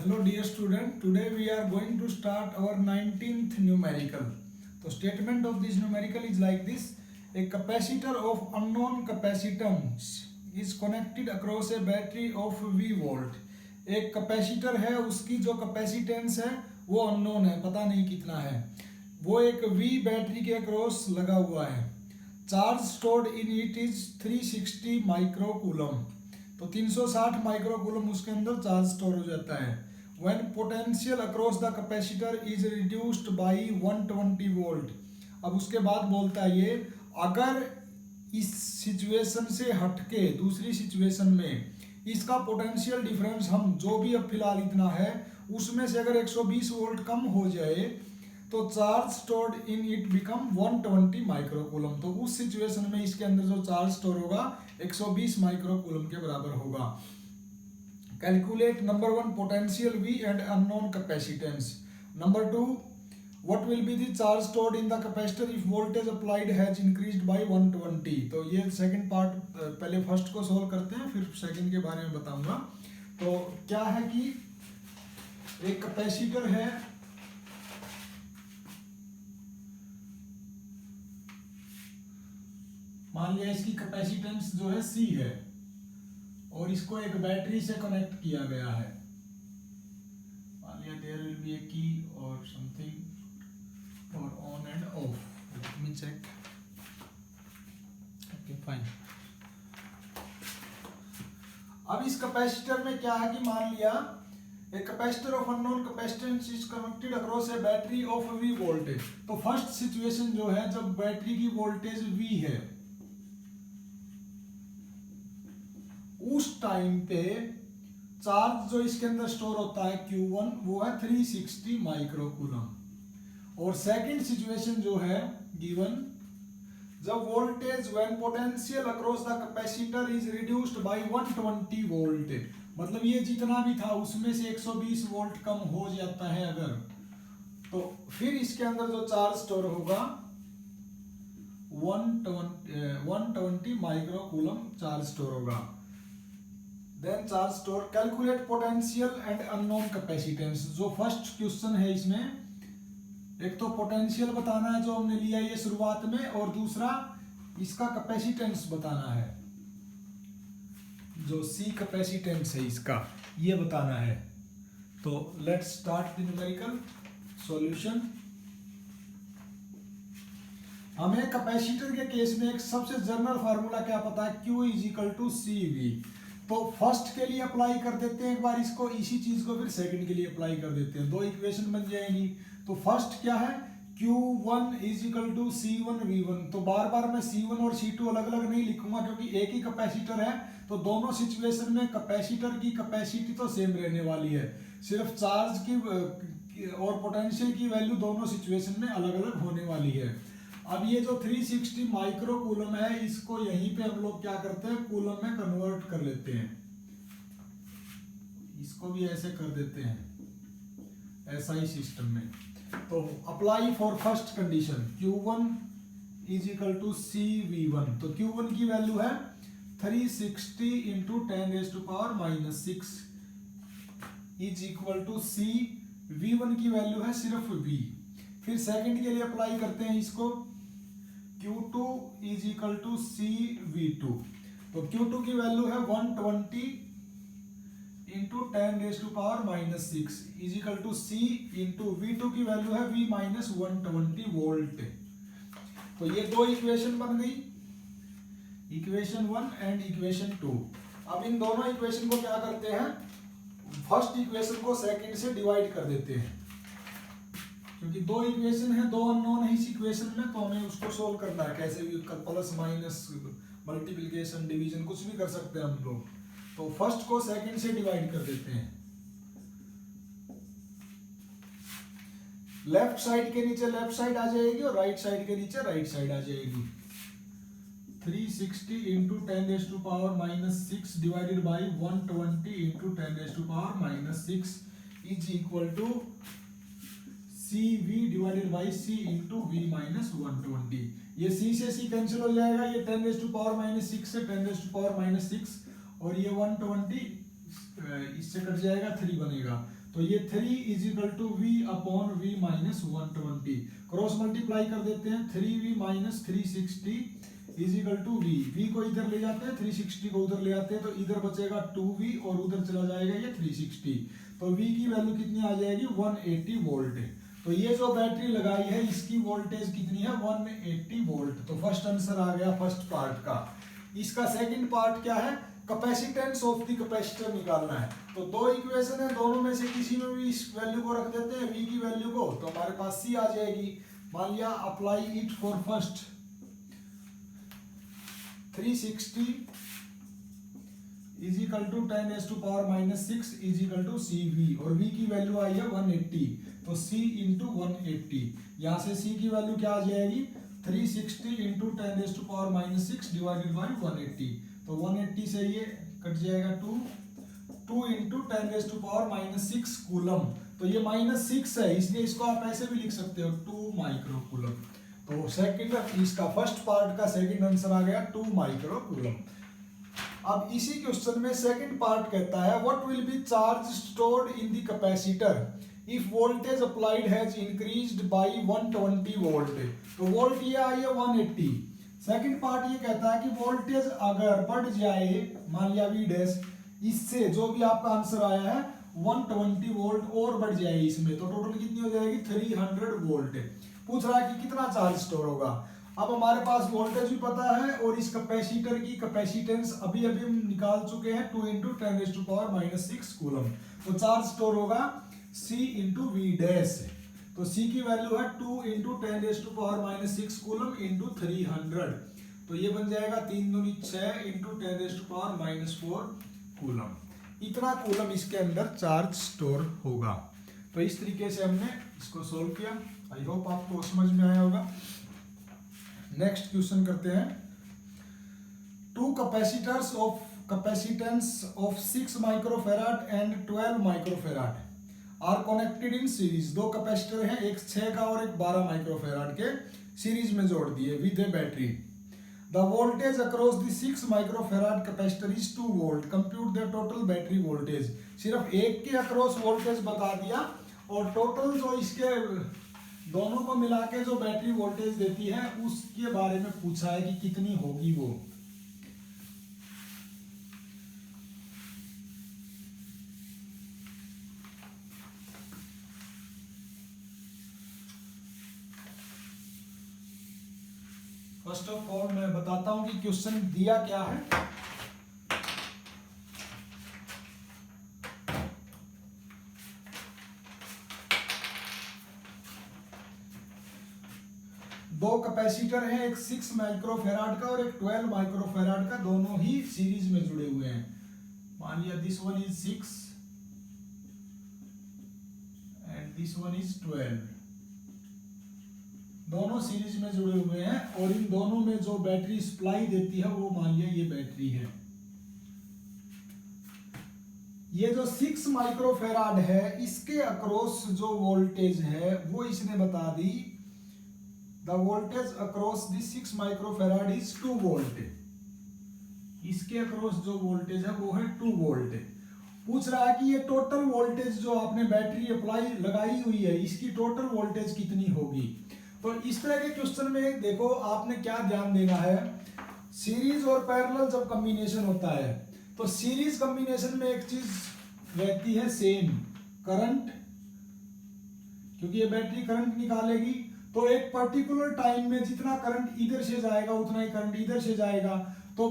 Hello dear student, today we are going to start our 19th numerical. The statement of this numerical is like this. A capacitor of unknown capacitance is connected across a battery of V volt. एक capacitor है, उसकी जो capacitance है वो unknown है, पता नहीं कितना है, वो एक V बैटरी के अक्रॉस लगा हुआ है. Charge stored in it is 360 microcoulomb. तो 360 माइक्रोकूलम उसके अंदर चार्ज स्टोर हो जाता है. When potential across the capacitor is reduced by 120 volt. अब उसके बाद बोलता है ये, अगर इस सिचुएशन से हटके दूसरी सिचुएशन में इसका पोटेंशियल डिफरेंस हम जो भी अब फिलहाल इतना है उसमें से अगर 120 वोल्ट कम हो जाए तो charge stored in it become 120 microcoulomb. तो उस सिचुएशन में इसके अंदर जो चार्ज स्टोर होगा 120 माइक्रोकूलम के बराबर होगा. Calculate number 1 potential V and unknown capacitance. Number 2, what will be the charge stored in the capacitor if voltage applied has increased by 120. तो ये सेकंड पार्ट, पहले फर्स्ट को सोल्व करते हैं फिर सेकंड के बारे में बताऊंगा. तो क्या है कि एक कैपेसिटर है, मान लिया इसकी कैपेसिटेंस जो है C है और इसको एक बैटरी से कनेक्ट किया गया है. मान लिया देयर विल बी ए की और something for on and off. Let me check. Okay fine. अब इस कैपेसिटर में क्या है कि मान लिया a capacitor of unknown capacitance is connected across a battery of V voltage. तो फर्स्ट सिचुएशन जो है जब बैटरी की वोल्टेज V है उस टाइम पे चार्ज जो इसके अंदर स्टोर होता है Q1 वो है 360 माइक्रोकूलम. और सेकंड सिचुएशन जो है गिवन जब voltage when potential across the capacitor is reduced by 120 volt, मतलब ये जितना भी था उसमें से 120 वोल्ट कम हो जाता है अगर, तो फिर इसके अंदर जो चार्ज स्टोर होगा 120 माइक्रोकूलम चार्ज स्टोर होगा. Then charge store. Calculate potential and unknown capacitance. जो फर्स्ट क्वेश्चन है इसमें एक तो पोटेंशियल बताना है जो हमने लिया ये शुरुआत में, और दूसरा इसका कैपेसिटेंस बताना है, जो C कैपेसिटेंस है इसका ये बताना है. तो let's start the numerical solution. हमें कैपेसिटर के केस में एक सबसे जनरल फार्मूला क्या पता है, Q is equal to CV. तो फर्स्ट के लिए अप्लाई कर देते हैं एक बार इसको, इसी चीज को फिर सेकंड के लिए अप्लाई कर देते हैं, दो इक्वेशन बन जाएंगी. तो फर्स्ट क्या है, Q1 is equal to C1 V1. तो बार बार मैं C1 और C2 अलग अलग नहीं लिखूंगा क्योंकि एक ही कैपेसिटर है, तो दोनों सिचुएशन में कैपेसिटर की कैपेसिटी तो सेम रहने वाली है, सिर्फ चार्ज की और पोटेंशियल की वैल्यू दोनों सिचुएशन में अलग अलग होने वाली है. अब ये जो 360 माइक्रोकूलम है इसको यहीं पे हम लोग क्या करते हैं, कूलम में कन्वर्ट कर लेते हैं. इसको भी ऐसे कर देते हैं ऐसा ही सिस्टम में. तो apply for first condition Q1 is equal to CV1. तो Q1 की वैल्यू है 360 into 10⁻⁻6 is equal to C. V1 की वैल्यू है सिर्फ V. फिर सेकंड के लिए अप्लाई करते हैं इसको, Q2 is equal to CV2. तो Q2 की वैल्यू है 120 into 10⁻⁻6 is equal to C into V2 की वैल्यू है V माइनस 120 वोल्ट. तो ये दो इक्वेशन बन गई, इक्वेशन 1 एंड इक्वेशन 2. अब इन दोनों इक्वेशन को क्या करते हैं, फर्स्ट इक्वेशन को सेकंड से डिवाइड कर देते हैं क्योंकि दो इक्वेशन है, दो अननोन है इस इक्वेशन में, तो हमें उसको सोल्व करना है. कैसे भी प्लस माइनस मल्टीप्लिकेशन डिवीजन कुछ भी कर सकते हैं हम लोग. तो फर्स्ट को सेकंड से डिवाइड कर देते हैं. लेफ्ट साइड के नीचे लेफ्ट साइड आ जाएगी और राइट साइड के नीचे राइट साइड आ जाएगी. 360 into 10⁻⁻6 divided by 120 into 10⁻⁻6 is equal to CV divided by C into V minus 120. ये C से C कैंसिल हो जाएगा, ये 10⁻⁻6 से 10⁻⁻6 और ये 120 इससे कट जाएगा, 3 बनेगा. तो ये 3 is equal to v upon v minus 120, cross multiply कर देते हैं, 3v minus 360 is equal to v को इधर ले जाते हैं, 360 को उधर ले आते हैं, तो इधर बचेगा 2v और उधर चला जाएगा ये 360, तो v की वैल्यू कितनी आ जाएगी 180 वोल्ट। तो ये जो बैटरी लगाई है इसकी वोल्टेज कितनी है 180 वोल्ट। तो फर्स्ट आंसर आ गया फर्स्ट पार्ट का। इसका सेकंड पार्ट क्या है, कैपेसिटेंस ऑफ द कैपेसिटर निकालना है। तो दो इक्वेशन है, दोनों में से किसी में भी इस वैल्यू को रख देते हैं v की वैल्यू को, तो हमारे पास c आ जाएगी। मान लिया apply it for first 360 is equal to 10⁻⁻�6 is equal to CV, और v की वैल्यू आई है 180, तो c इंटू 180, यहाँ से c की वैल्यू क्या आ जाएगी 360 इंटू 10⁻⁻6 डिवाइडेड बाई 180, तो 180 से ये कट जाएगा 2 इंटू 10⁻⁻6 कूलम, तो ये -6 है इसलिए इसको आप ऐसे भी लिख सकते हो 2 माइक्रो कूलम। तो सेकंड इसका फर्स्ट पार्ट का सेकंड आंसर आ गया 2 माइक्रो कूलम। अब इसी क्वेश्चन में सेकंड पार्ट कहता है what will be charge stored in the capacitor if voltage applied has increased by 120 volt. तो वोल्ट ये आई है 180। सेकंड पार्ट ये कहता है कि वोल्टेज अगर बढ़ जाए, मान लिया V डैश, इससे जो भी आपका आंसर आया है 120 वोल्ट और बढ़ जाए इसमें, तो टोटल कितनी हो जाएगी 300 वोल्ट। पूछ रहा है कि कितना चार्ज स्टोर होगा। अब हमारे पास वोल्टेज भी पता है और इस कैपेसिटर की कैपेसिटेंस अभी अभी हम निकाल चुके हैं 2 इंटू 10⁻⁻6 कूलम, तो चार्ज स्टोर होगा C इंटू V डैश। तो C की वैल्यू है 2 इंटू 10⁻⁻6 कूलम इंटू 300, तो ये बन जाएगा 3 दूनी 6 इंटू 10⁻⁻4 कूलम। इतना कूलम इसके अंदर चार्ज स्टोर होगा। तो इस तरीके से हमने इसको सोल्व किया। आई होप आपको समझ में आया होगा। नेक्स्ट क्वेश्चन करते हैं। Two capacitors of capacitance of 6 microfarad and 12 microfarad are connected in series. दो कैपेसिटर हैं, एक 6 का और एक 12 माइक्रोफैराड के, सीरीज में जोड़ दिए with A battery. The voltage across the 6 microfarad capacitor is 2 volt. Compute the total battery voltage. सिर्फ एक के अक्रॉस वोल्टेज बता दिया और टोटल जो इसके दोनों को मिला के जो बैटरी वोल्टेज देती है उसके बारे में पूछा है कि कितनी होगी वो। फर्स्ट ऑफ ऑल मैं बताता हूं कि क्वेश्चन दिया क्या है। दो कैपेसिटर हैं, एक 6 माइक्रोफैराड का और एक 12 माइक्रोफैराड का, दोनों ही सीरीज में जुड़े हुए हैं। मान लिया this one is 6 and this one is 12, दोनों सीरीज में जुड़े हुए हैं और इन दोनों में जो बैटरी सप्लाई देती है वो मान लिया ये बैटरी है। ये जो 6 माइक्रोफैराड है इसके अक्रॉस जो वोल्टेज है वो इसने बता दी। The voltage across the 6 microfarad is 2 volt। इसके अक्रॉस जो वोल्टेज है वो है 2 वोल्ट। पूछ रहा है कि ये टोटल वोल्टेज जो आपने बैटरी अप्लाई लगाई हुई है इसकी टोटल वोल्टेज कितनी होगी। तो इस तरह के क्वेश्चन में देखो आपने क्या ध्यान देना है, सीरीज और पैरेलल जब कॉम्बिनेशन होता है तो सीरीज कॉम्बिनेशन में एक चीज रहती है सेम, करंट, क्योंकि ये बैटरी करंट निकालेगी तो एक पर्टिकुलर टाइम में जितना करंट इधर से जाएगा उतना ही करंट इधर से जाएगा। तो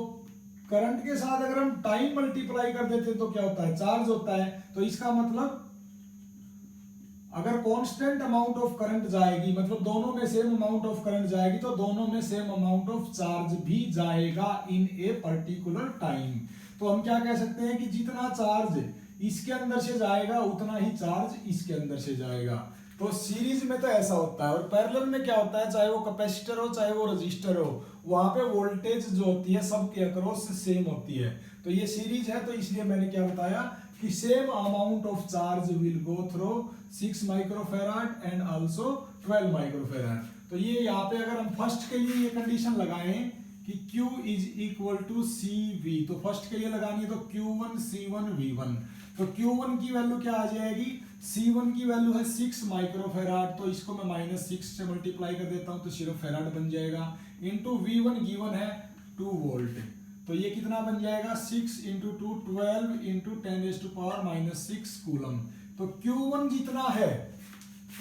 करंट के साथ अगर हम टाइम मल्टीप्लाई कर देते तो क्या होता है, चार्ज होता है। तो इसका मतलब अगर कांस्टेंट अमाउंट ऑफ करंट जाएगी, मतलब दोनों में सेम अमाउंट ऑफ करंट जाएगी, तो दोनों में सेम अमाउंट ऑफ चार्ज भी जाएगा इन ए पर्टिकुलर टाइम। तो हम क्या कह सकते हैं कि जितना चार्ज इसके अंदर से जाएगा उतना ही चार्ज इसके अंदर से जाएगा। तो सीरीज में तो ऐसा होता है और पैरेलल में क्या होता है, चाहे वो कैपेसिटर हो चाहे वो रजिस्टर हो, वहां पे वोल्टेज जो होती है सबके अक्रॉस सेम होती है। तो ये सीरीज है तो इसलिए मैंने क्या बताया कि same amount of charge will go through 6 microfarad and also 12 microfarad. तो ये यहाँ पे अगर हम फर्स्ट के लिए ये कंडीशन लगाएं कि Q is equal to CV। तो फर्स्ट के लिए लगानी है तो Q1 C1 V1। तो Q1 की वैल्यू क्या आ जाएगी, C1 की वैल्यू है 6 माइक्रोफेराड, तो इसको मैं -6 से मल्टीप्लाई कर देता हूं तो सिर्फ फेराड बन जाएगा, इनटू V1 गिवन है 2 वोल्ट। तो ये कितना बन जाएगा, 6 इंटू 2 12 इंटू 10⁻⁻6 कूलम। तो Q1 जितना है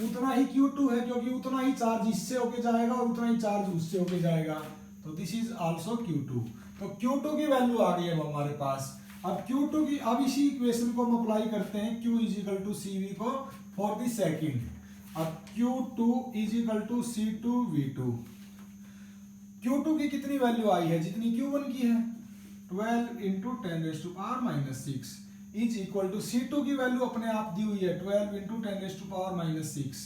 उतना ही Q2 है, क्योंकि उतना ही चार्ज इससे होके जाएगा और उतना ही चार्ज उससे होके जाएगा। तो दिस इज आल्सो Q2। तो Q2 की वैल्यू आ गई है हमारे पास। अब Q2 की, अब इसी इक्वेशन को हम अप्लाई करते हैं Q is equal to CV को फॉर द सेकंड। अब Q2 is equal to C2 V2। Q2 की कितनी वैल्यू आई है, जितनी Q1 की है, 12 into 10⁻⁻6 is equal to C2 की वैल्यू अपने आप दी हुई है 12 इंटू 10⁻⁻6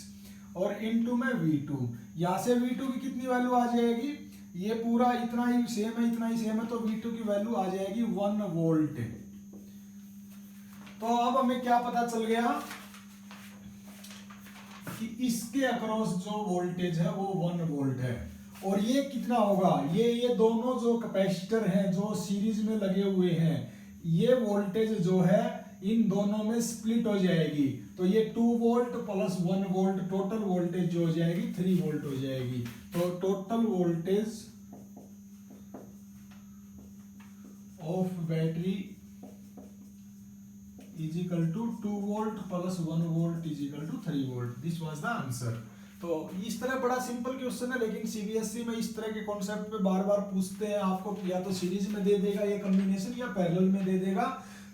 और इंटू में V2। यहाँ से V2 की कितनी वैल्यू आ जाएगी, ये पूरा इतना ही सेम है, इतना ही सेम है, तो V2 की वैल्यू आ जाएगी 1 वोल्ट। तो अब हमें क्या पता चल गया कि इसके अक्रॉस जो वोल्टेज है वो 1 वोल्ट है। और ये कितना होगा, ये दोनों जो कैपेसिटर हैं जो सीरीज में लगे हुए हैं, ये वोल्टेज जो है इन दोनों में स्प्लिट हो जाएगी। तो ये 2 volt plus 1 volt, total voltage जो हो जाएगी 3 वोल्ट हो जाएगी। तो total voltage of battery is equal to 2 volt plus 1 volt is equal to 3 volt. This was the answer. तो इस तरह बड़ा सिंपल क्वेश्चन है, लेकिन सीबीएसई में इस तरह के कॉन्सेप्ट पे बार बार पूछते हैं आपको, या तो सीरीज में दे देगा ये कॉम्बिनेशन या पैरेलल में दे देगा।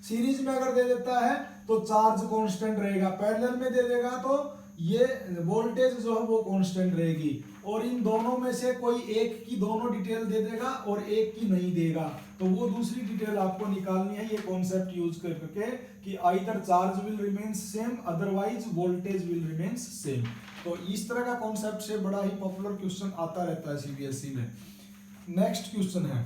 सीरीज में अगर दे देता है तो चार्ज कांस्टेंट रहेगा, पैरेलल में दे देगा तो ये वोल्टेज जो है वो कांस्टेंट रहेगी। और इन दोनों में से कोई एक की दोनों डिटेल दे देगा और एक की नहीं देगा, तो वो दूसरी डिटेल आपको निकालनी है ये कॉन्सेप्ट यूज करके कि either charge will remains same otherwise voltage will remains same. तो इस तरह का कॉन्सेप्ट से बड़ा ही पॉपुलर क्वेश्चन आता रहता है सीबीएसई में। नेक्स्ट क्वेश्चन है,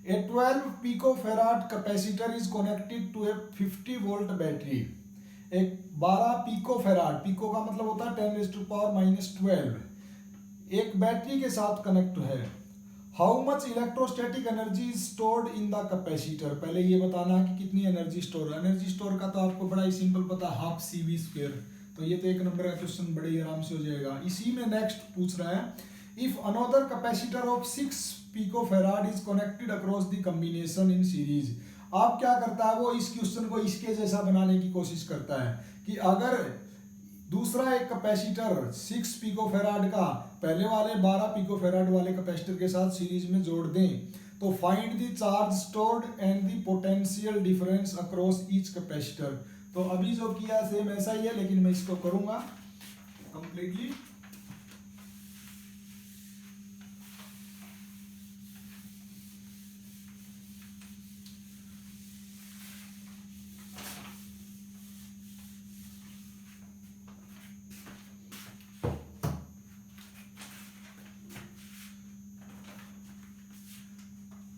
A 12 picofarad capacitor is connected to a 50 volt battery। एक 12 पिकोफेराड, पिको का मतलब होता है 10⁻⁻12, एक बैटरी के साथ कनेक्ट है। How much electrostatic energy is stored in the capacitor. पहले ये बताना है कि कितनी एनर्जी स्टोर है। एनर्जी स्टोर का तो आपको बड़ा ही सिंपल पता है, हाफ CV²। तो ये तो एक नंबर का क्वेश्चन बड़े ही आराम से हो जाएगा। इसी में नेक्स्ट पूछ रहा है, if another capacitor of 6 picofarad is connected across the combination in series. आप क्या करता है वो इस क्वेश्चन को इसके जैसा बनाने की कोशिश करता है कि अगर दूसरा एक कैपेसिटर 6 पिकोफेराड का पहले वाले 12 पिकोफेराड वाले कैपेसिटर के साथ सीरीज में जोड़ दें तो find the charge stored and the potential difference across each capacitor. तो अभी जो किया सेम ऐसा ही है, लेकिन मैं इसको करूंगा कंप्लीटली।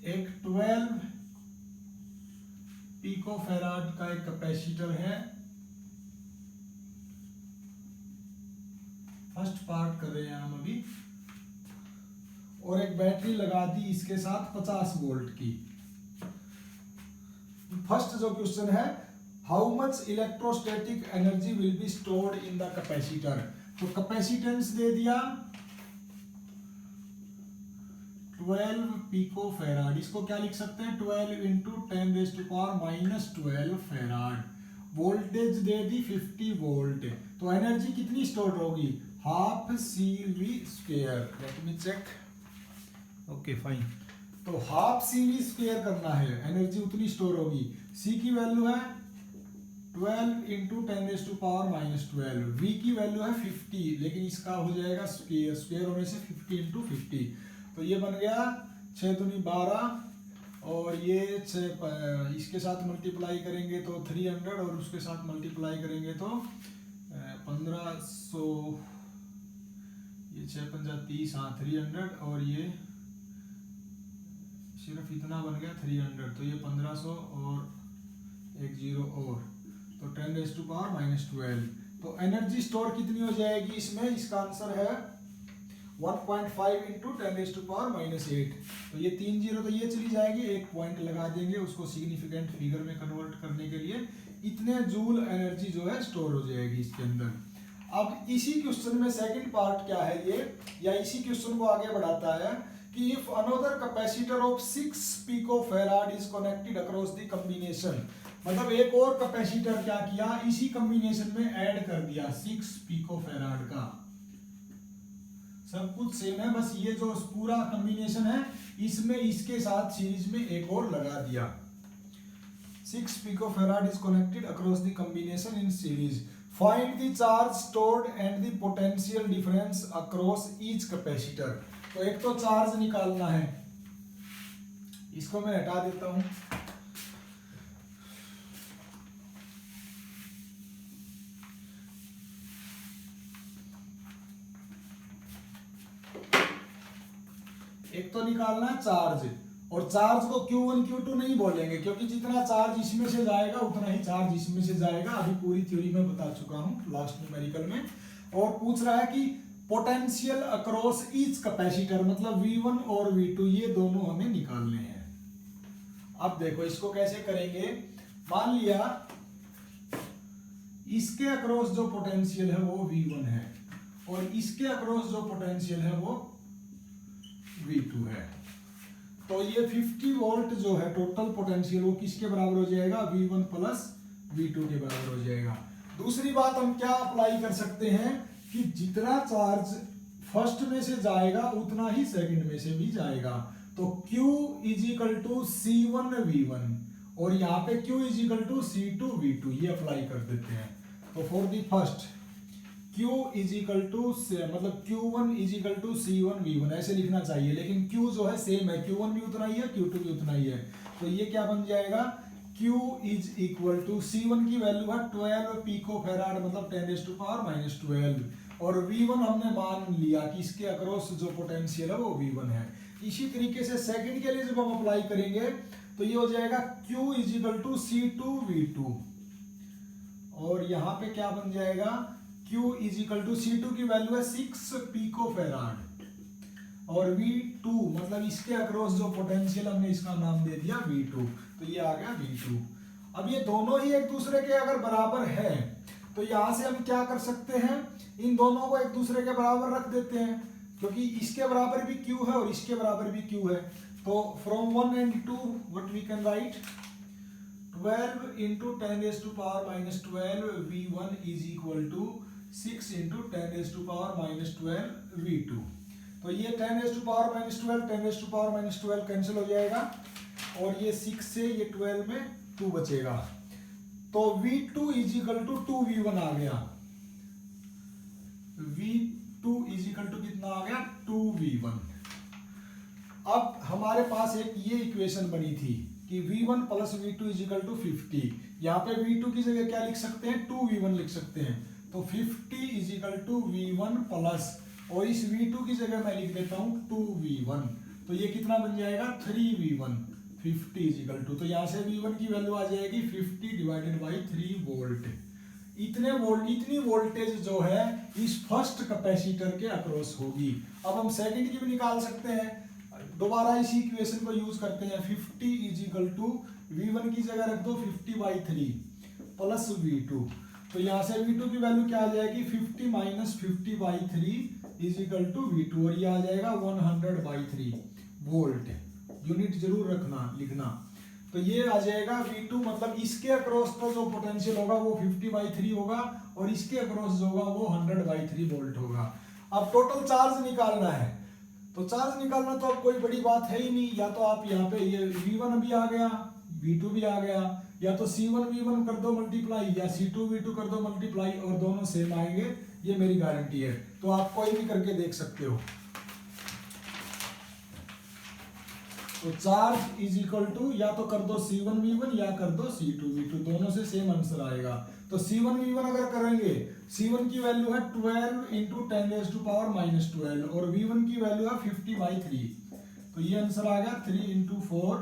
एक 12 पिकोफेराड का एक कैपेसिटर है, फर्स्ट पार्ट कर रहे हैं हम अभी, और एक बैटरी लगा दी इसके साथ 50 वोल्ट की। फर्स्ट जो क्वेश्चन है, how much electrostatic energy will be stored in the capacitor. तो कैपेसिटेंस दे दिया 12 पिकोफेराड, इसको क्या लिख सकते हैं 12 इंटू 10⁻⁻12 फेराड। वोल्टेज दे दी 50 वोल्ट, तो एनर्जी कितनी स्टोर होगी, half CV²। Let me check, okay fine. तो हाफ CV² करना है, एनर्जी उतनी स्टोर होगी। C की वैल्यू है 12 इंटू 10⁻⁻12, V की वैल्यू है 50, लेकिन इसका हो जाएगा स्क्वायर, स्क्वायर होने से 50 इंटू 50, तो ये बन गया 6 दूनी 12, और ये 6 इसके साथ मल्टीप्लाई करेंगे तो 300, और उसके साथ मल्टीप्लाई करेंगे तो 1500, ये 6 पंजा 30, हाँ 300, और ये सिर्फ इतना बन गया 300, तो ये 1500 और एक 0 और, तो 10⁻⁻12। तो एनर्जी स्टोर कितनी हो जाएगी इसमें, इसका आंसर है 1.5 इंटू 10⁻⁻8। तो ये 3 जीरो तो ये चली जाएगी, एक पॉइंट लगा देंगे उसको सिग्निफिकेंट फिगर में कन्वर्ट करने के लिए। इतने जूल एनर्जी जो है स्टोर हो जाएगी इसके अंदर। अब इसी क्वेश्चन में सेकंड पार्ट क्या है ये, या इसी क्वेश्चन को आगे बढ़ाता है कि if another capacitor of 6 picofarad is connected across the combination, मतलब एक और कैपेसिटर क्या किया, इसी कॉम्बिनेशन में ऐड कर दिया 6 पिकोफैराड का। सब कुछ सेम है, बस ये जो पूरा कॉम्बिनेशन है इसमें इसके साथ सीरीज में एक और लगा दिया। 6 picofarad is connected across the combination in series. Find the charge stored and the potential difference across each capacitor. तो एक तो चार्ज निकालना है, इसको मैं हटा देता हूं। एक तो निकालना है चार्ज, और चार्ज को Q1 Q2 नहीं बोलेंगे क्योंकि जितना चार्ज इसमें से जाएगा उतना ही चार्ज इसमें से जाएगा। अभी पूरी थ्योरी में बता चुका हूं लास्ट न्यूमेरिकल में। और पूछ रहा है कि पोटेंशियल अक्रॉस ईच कैपेसिटर, मतलब V1 और V2 ये दोनों हमें निकालने हैं। अब देखो इसको कैसे करेंगे। मान लिया इसके अक्रॉस जो पोटेंशियल है वो V1 है और इसके अक्रॉस जो पोटेंशियल है वो V2 है। तो ये 50 वोल्ट जो है टोटल पोटेंशियल वो किसके बराबर हो जाएगा, V1 प्लस V2 के बराबर हो जाएगा। दूसरी बात हम क्या अप्लाई कर सकते हैं कि जितना चार्ज फर्स्ट में से जाएगा उतना ही सेकंड में से भी जाएगा। तो Q is equal to C1V1 और यहाँ पे Q is equal to C2V2 ये अप्लाई कर देते हैं। तो for the first Q is equal to मतलब Q1 is equal to C1V1 ऐसे लिखना चाहिए, लेकिन Q जो है सेम है, Q1 भी उतना ही है Q2 भी उतना ही है। तो ये क्या बन जाएगा, Q is equal to C1 की वैल्यू है 12 पिकोफैराड मतलब 10⁻⁻12 और V1 हमने मान लिया कि इसके अक्रॉस जो पोटेंशियल है वो V1 है। इसी तरीके से सेकंड के लिए जब हम अप्लाई करेंगे तो ये हो जाएगा Q is equal to C2V2 और यहाँ पे क्या बन जाएगा, Q is equal to C2 की वैल्यू है 6 पिकोफैराड और V2 मतलब इसके अक्रॉस जो पोटेंशियल हमने इसका नाम दे दिया V2, तो ये आ गया V2। अब ये दोनों ही एक दूसरे के अगर बराबर है तो यहाँ से हम क्या कर सकते हैं, इन दोनों को एक दूसरे के बराबर रख देते हैं क्योंकि इसके बराबर भी Q है और इसके बराबर भी Q है। तो from 1 and 2 what we can write 12 into 10⁻⁻12 V1 is equal to 6 into 10⁻⁻12 V2। तो ये 10⁻⁻12 10⁻⁻12 कैंसिल हो जाएगा और ये 6 से ये 12 में 2 बचेगा। तो V2 is equal to 2V1 आ गया, V2 इज इक्वल टू कितना आ गया 2V1। अब हमारे पास एक ये इक्वेशन बनी थी कि V1 plus V2 is equal to 50। यहाँ पे V2 की जगह क्या लिख सकते हैं 2V1 लिख सकते हैं। तो 50 is equal to V1 plus और इस V2 की जगह मैं लिख देता हूँ 2V1। तो ये कितना बन जाएगा 3V1 50 इज इक्वल टू, तो यहाँ से V1 की वैल्यू आ जाएगी 50 डिवाइडेड बाई 3 वोल्ट। इतनी वोल्टेज जो है इस फर्स्ट कैपेसिटर के अक्रॉस होगी। अब हम सेकंड की भी निकाल सकते हैं, दोबारा इसी इक्वेशन को यूज करते हैं। 50 इज इक्वल टू V1 की जगह रख दो 50/3 प्लस V2, तो यहाँ से V2 की वैल्यू क्या आ जाएगी 50 minus 50/3 is equal to V2 और ये आ जाएगा 100/3 वोल्ट। यूनिट जरूर रखना लिखना। तो ये आ जाएगा V2 मतलब इसके अक्रॉस का जो पोटेंशियल होगा वो 50/3 होगा और इसके अक्रॉस जो होगा वो 100/3 वोल्ट होगा। अब टोटल चार्ज निकालना है, तो चार्ज निकालना तो अब कोई बड़ी बात है ही नहीं। या तो आप यहाँ पे ये V1 भी आ गया V2 भी आ गया, या तो C1V1 कर दो मल्टीप्लाई या C2V2 कर दो मल्टीप्लाई और दोनों सेम आएंगे, ये मेरी गारंटी है। तो आप कोई भी करके देख सकते हो। तो चार्ज इज इक्वल टू या तो कर दो C1V1 या कर दो C2V2, दोनों से सेम आंसर आएगा। तो C1V1 अगर करेंगे, C1 की वैल्यू है 12 इंटू 10⁻⁻12 और V1 की वैल्यू है 50/3, तो ये आंसर आ गया 3 इंटू 4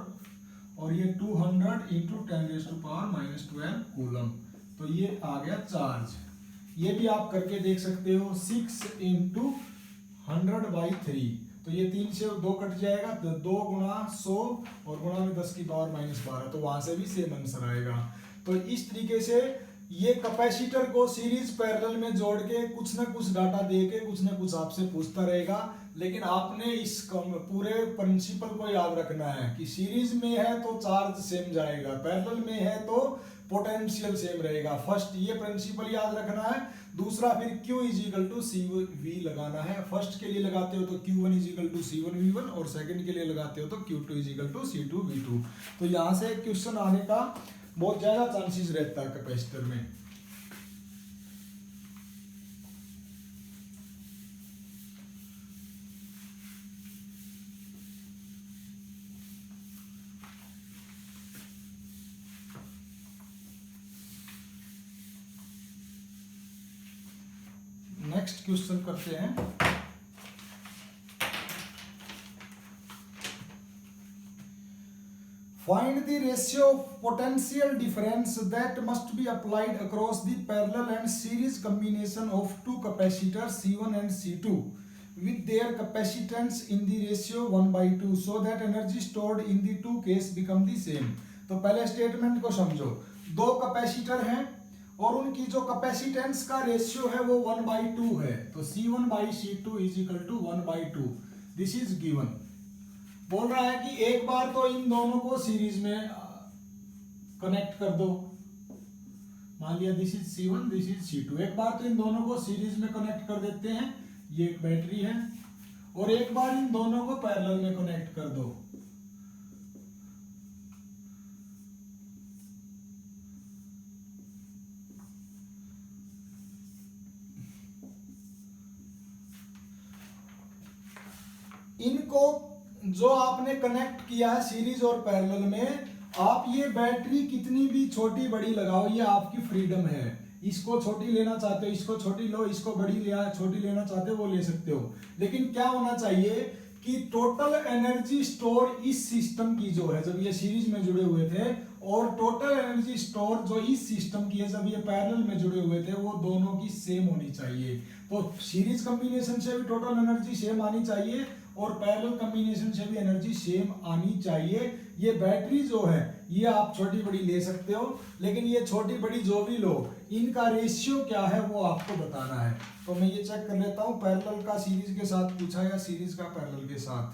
और ये 200 इंटू 10⁻⁻12 कूलम। तो ये आ गया चार्ज। ये भी आप करके देख सकते हो 6 इंटू 100/3, तो ये 3 से 2 कट जाएगा, तो 2 गुणा 100 और गुणा में 10 की पावर -12, तो वहां से भी सेम आंसर आएगा। तो इस तरीके से ये कैपेसिटर को सीरीज पैरेलल में जोड़ के कुछ ना कुछ डाटा दे के कुछ ना कुछ आपसे पूछता रहेगा, लेकिन आपने इस पूरे प्रिंसिपल को याद रखना है कि सीरीज में है तो चार्ज सेम जाएगा, पैरेलल में है तो पोटेंशियल सेम रहेगा। फर्स्ट ये प्रिंसिपल याद रखना है। दूसरा फिर Q = CV लगाना है। फर्स्ट के लिए लगाते हो तो Q1 = C1V1 और सेकंड के लिए लगाते हो तो Q2 = C2V2। तो यहाँ से क्वेश्चन आने का बहुत ज्यादा चांसेस रहता है कैपेसिटर में। नेक्स्ट क्वेश्चन करते हैं। Find the ratio of potential difference that must be applied across the parallel and series combination of two capacitors C1 and C2 with their capacitance in the ratio 1/2 so that energy stored in the two case become the same। तो पहले statement को समझो। दो capacitor हैं और उनकी जो capacitance का रेशियो है वो 1/2 है, तो C1/C2 = 1/2। This is given. बोल रहा है कि एक बार तो इन दोनों को सीरीज में कनेक्ट कर दो। मान लिया this is C1, this is C2। एक बार तो इन दोनों को सीरीज में कनेक्ट कर देते हैं, ये एक बैटरी है, और एक बार इन दोनों को पैरेलल में कनेक्ट कर दो। इनको जो आपने कनेक्ट किया है सीरीज और पैरेलल में, आप ये बैटरी कितनी भी छोटी बड़ी लगाओ, ये आपकी फ्रीडम है। इसको छोटी लेना चाहते हो इसको छोटी लो, इसको बड़ी छोटी लेना चाहते हो वो ले सकते हो, लेकिन क्या होना चाहिए कि टोटल एनर्जी स्टोर इस सिस्टम की जो है, जब ये सीरीज में जुड़े हुए थे, और टोटल एनर्जी स्टोर जो इस सिस्टम की है जब ये पैरेलल में जुड़े हुए थे, वो दोनों की सेम होनी चाहिए। तो सीरीज कॉम्बिनेशन से भी टोटल एनर्जी सेम आनी चाहिए और पैरेलल कॉम्बिनेशन से भी एनर्जी सेम आनी चाहिए। ये बैटरी जो है ये आप छोटी बड़ी ले सकते हो, लेकिन ये छोटी बड़ी जो भी लो, इनका रेशियो क्या है वो आपको बताना है। तो मैं ये चेक कर लेता हूँ, पैरेलल का सीरीज के साथ पूछा या सीरीज का पैरेलल के साथ।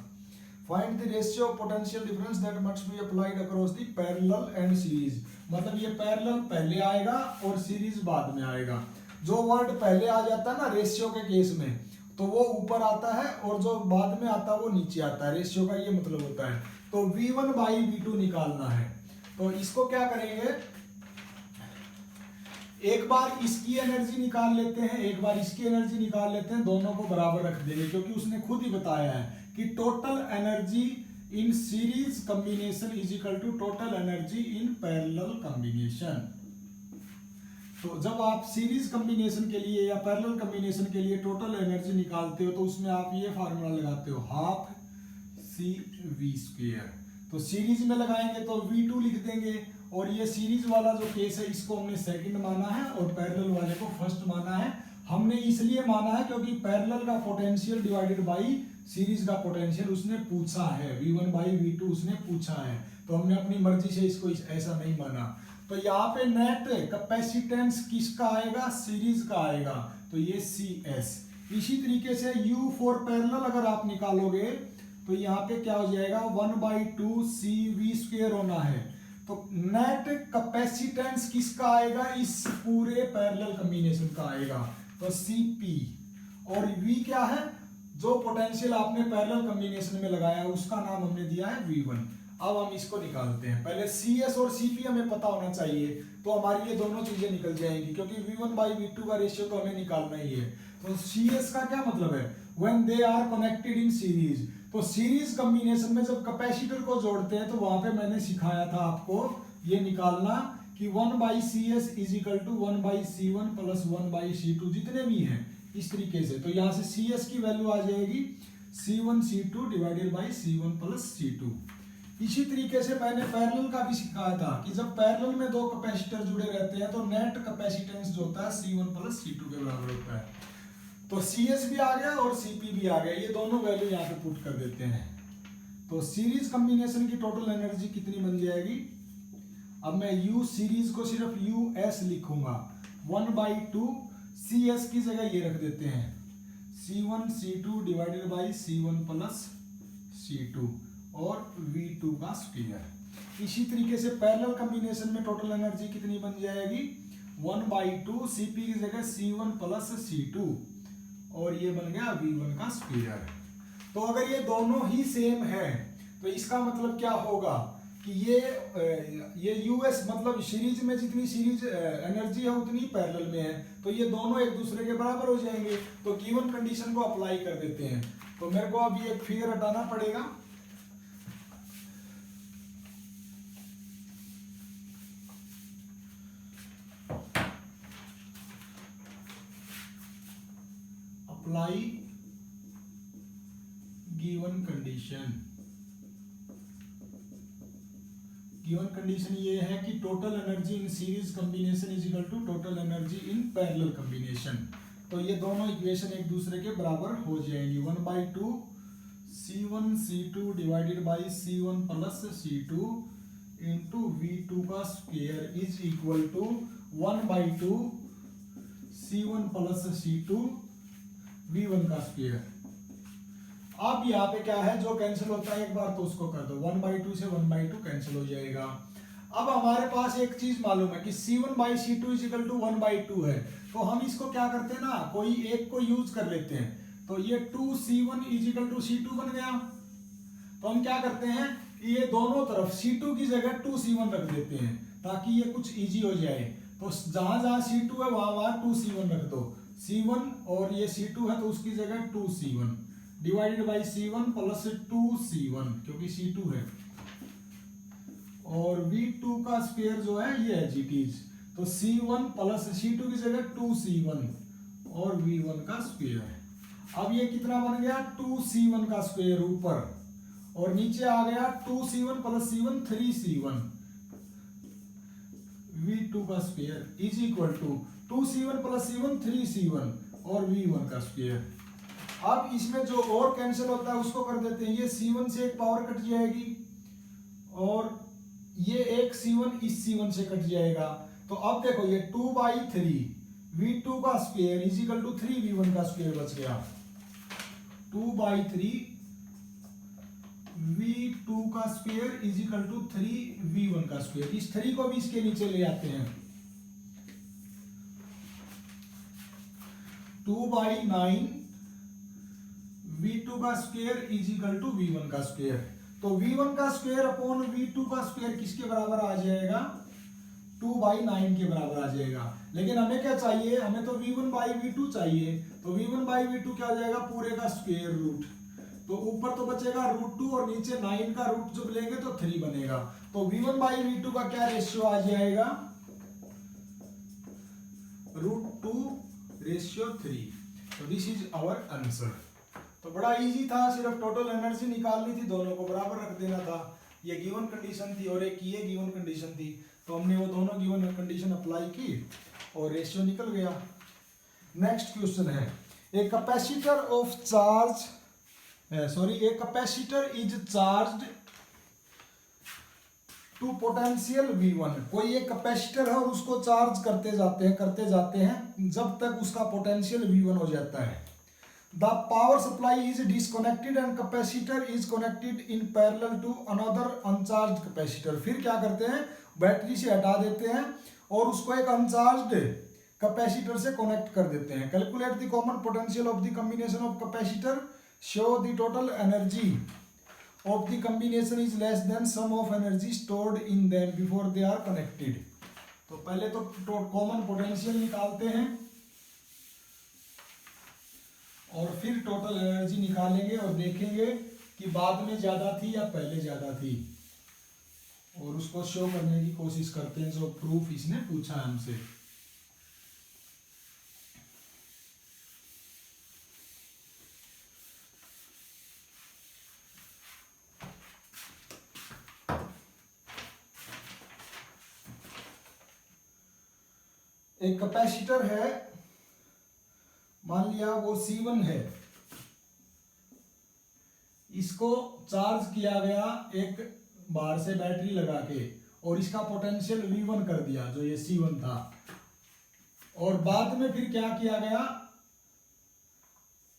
Find the ratio of potential difference that must be applied across the parallel and series. मतलब ये पैरेलल पहले आएगा और सीरीज बाद में आएगा। जो वर्ड पहले आ जाता है ना रेशियो के केस में, तो वो ऊपर आता है, और जो बाद में आता है वो नीचे आता है। रेशियो का ये मतलब होता है। तो V1/V2 निकालना है, तो इसको क्या करेंगे, एक बार इसकी एनर्जी निकाल लेते हैं, एक बार इसकी एनर्जी निकाल लेते हैं, दोनों को बराबर रख देंगे, क्योंकि उसने खुद ही बताया है कि total energy in series combination = total energy in parallel combination. तो जब आप सीरीज कॉम्बिनेशन के लिए या पैरेलल कॉम्बिनेशन के लिए टोटल एनर्जी निकालते हो तो उसमें आप ये फार्मूला लगाते हो 12CV²। तो सीरीज में लगाएंगे तो V2 लिख देंगे, और ये सीरीज वाला जो केस है इसको हमने सेकंड माना है और पैरेलल वाले को फर्स्ट माना है। हमने इसलिए माना है क्योंकि पैरेलल का पोटेंशियल डिवाइडेड बाई सीरीज का पोटेंशियल उसने पूछा है, V1/V2 उसने पूछा है, तो हमने अपनी मर्जी से इसको ऐसा नहीं माना। तो यहाँ पे नेट कैपेसिटेंस किसका आएगा, सीरीज का आएगा, तो ये CS। इसी तरीके से U फॉर पैरेलल अगर आप निकालोगे तो यहाँ पे क्या हो जाएगा, 1/2 CV² होना है। तो नेट कैपेसिटेंस किसका आएगा, इस पूरे पैरेलल कॉम्बिनेशन का आएगा, तो CP। और V क्या है, जो पोटेंशियल आपने पैरेलल कॉम्बिनेशन में लगाया उसका नाम हमने दिया है V1। अब हम इसको निकालते हैं। पहले CS और CP हमें पता होना चाहिए, तो हमारी ये दोनों चीजें निकल जाएंगी, क्योंकि V1/V2 का रेशियो तो हमें निकालना ही है। तो CS का क्या मतलब है, when they are connected in series. तो सीरीज कॉम्बिनेशन में जब कैपेसिटर को जोड़ते हैं तो वहां पे मैंने सिखाया था आपको ये निकालना कि 1/CS = 1/C1 + 1/C2 जितने भी हैं इस तरीके से। तो यहाँ से CS की वैल्यू आ जाएगी C1C2 / C1 + C2। इसी तरीके से मैंने पैरेलल का भी सिखाया था कि जब पैरेलल में दो कैपेसिटर जुड़े रहते हैं तो नेट कैपेसिटेंस जो होता है C1 + C2 के बराबर होता है। तो CS भी आ गया और CP भी आ गया, ये दोनों वैल्यू यहाँ पे पुट कर देते हैं। तो सीरीज कॉम्बिनेशन की टोटल एनर्जी कितनी बन जाएगी? अब मैं U सीरीज को सिर्फ US लिखूंगा, 1/2 CS की जगह ये रख देते हैं C1 C2 divided by C1 plus C2 और V2 का स्क्वायर। इसी तरीके से पैरेलल कॉम्बिनेशन में टोटल एनर्जी कितनी बन जाएगी? 1/2 CP की जगह C1 प्लस C2 और ये बन गया V1 का स्क्वायर। तो अगर ये दोनों ही सेम है तो इसका मतलब क्या होगा कि ये US मतलब सीरीज में जितनी सीरीज एनर्जी है उतनी पैरेलल में है, तो ये दोनों एक दूसरे के बराबर हो जाएंगे। तो गिवन कंडीशन को अप्लाई कर देते हैं। तो मेरे को अब ये फिगर हटाना पड़ेगा। Apply given condition. Given condition ये है कि total energy in series combination is equal to total energy in parallel combination. तो ये दोनों इक्वेशन एक दूसरे के बराबर हो जाएंगी। 1/2 C1 C2 divided by C1 plus C2 into V2 का square is equal to 1/2 C1 plus C2 V1 का स्क्वायर। अब यहाँ पे क्या है, जो कैंसिल होता है एक बार तो उसको कर दो, 1/2 से 1/2 कैंसिल हो जाएगा। अब हमारे पास एक चीज मालूम है कि C1/C2 इज इक्वल टू 1/2 है, तो हम इसको क्या करते हैं ना, कोई एक को यूज कर लेते हैं। तो ये 2C1 is equal to C2 बन गया। तो हम क्या करते हैं, ये दोनों तरफ C2 की जगह 2C1 रख देते हैं ताकि ये कुछ इजी हो जाए। तो जहां जहां C2 है वहां 2C1 रख दो। C1 और ये C2 है तो उसकी जगह 2C1 divided by C1 plus 2C1 क्योंकि C2 है, और V2 का स्क्वायर जो है ये है GTs। तो C1 प्लस C2 की जगह 2C1 और V1 का स्क्वायर। अब ये कितना बन गया, 2C1 का स्क्वायर ऊपर, और नीचे आ गया 2C1 plus C1 3C1 V2 का square is equal to 2C1 plus C1 3C1 और V1 का स्क्वायर। अब इसमें जो और कैंसिल होता है उसको कर देते हैं। ये C1 से एक पावर कट जाएगी और ये एक C1 इस C1 से कट जाएगा। तो अब देखो ये 2/3 V2 का square is equal to 3 V1 का स्क्वायर बच गया। 2/3 V2 का square is equal to 3 V1 का स्क्वायर। इस 3 को भी इसके नीचे ले आते हैं। 2/9 V2 का square is equal to V1 का स्क्वायर। तो V1 का स्क्वायर अपॉन V2 का स्क्वायर किसके बराबर आ जाएगा, 2/9 के बराबर आ जाएगा। लेकिन हमें क्या चाहिए, हमें तो V1/V2 चाहिए। तो V1/V2 क्या आ जाएगा, पूरे का स्क्वायर रूट। तो ऊपर तो बचेगा √2 और नीचे 9 का रूट जब लेंगे तो 3 बनेगा। तो V1/V2 का क्या रेशियो आ जाएगा, √2:3। तो दिस इज आवर आंसर। तो बड़ा इजी था, सिर्फ टोटल एनर्जी निकालनी थी, दोनों को बराबर रख देना था। ये गिवन कंडीशन थी और एक ये गिवन कंडीशन थी, तो हमने वो दोनों गिवन कंडीशन अप्लाई की और रेशियो निकल गया। नेक्स्ट क्वेश्चन है, a capacitor of charge a capacitor is charged to potential V1। कोई एक कैपेसिटर है और उसको चार्ज करते जाते हैं जब तक उसका पोटेंशियल V1 हो जाता है। The power supply is disconnected and capacitor is connected in parallel to another uncharged capacitor। फिर क्या करते हैं, बैटरी से हटा देते हैं और उसको एक अनचार्ज्ड कैपेसिटर से कनेक्ट कर देते हैं। Calculate the common potential of the combination of capacitor, show the total energy of the combination is less than sum of energy stored in them before they are connected. तो पहले तो common potential निकालते हैं और फिर total energy निकालेंगे और देखेंगे कि बाद में ज्यादा थी या पहले ज्यादा थी, और उसको शो करने की कोशिश करते हैं जो प्रूफ इसने पूछा है हमसे। एक कैपेसिटर है, मान लिया वो C1 है, इसको चार्ज किया गया एक बाहर से बैटरी लगा के, और इसका पोटेंशियल V1 कर दिया जो ये C1 था। और बाद में फिर क्या किया गया,